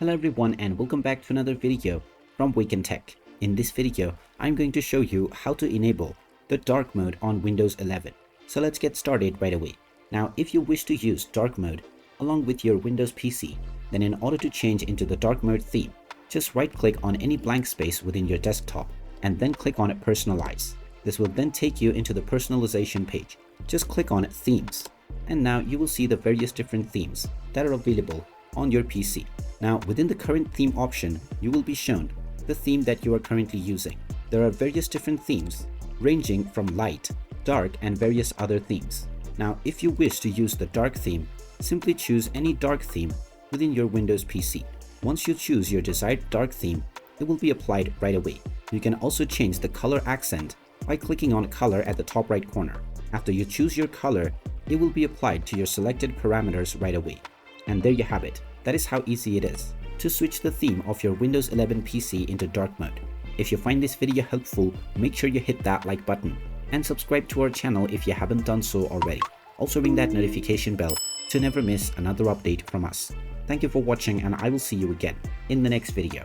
Hello everyone and welcome back to another video from Wake&Tech. In this video, I'm going to show you how to enable the dark mode on Windows 11. So let's get started right away. Now, if you wish to use dark mode along with your Windows PC, then in order to change into the dark mode theme, just right click on any blank space within your desktop and then click on Personalize. This will then take you into the personalization page. Just click on Themes. And now you will see the various different themes that are available on your PC. Now, within the current theme option, you will be shown the theme that you are currently using. There are various different themes ranging from light, dark, and various other themes. Now, if you wish to use the dark theme, simply choose any dark theme within your Windows PC. Once you choose your desired dark theme, it will be applied right away. You can also change the color accent by clicking on color at the top right corner. After you choose your color, it will be applied to your selected parameters right away. And there you have it. That is how easy it is to switch the theme of your Windows 11 PC into dark mode. If you find this video helpful, make sure you hit that like button and subscribe to our channel if you haven't done so already. Also ring that notification bell to never miss another update from us. Thank you for watching and I will see you again in the next video.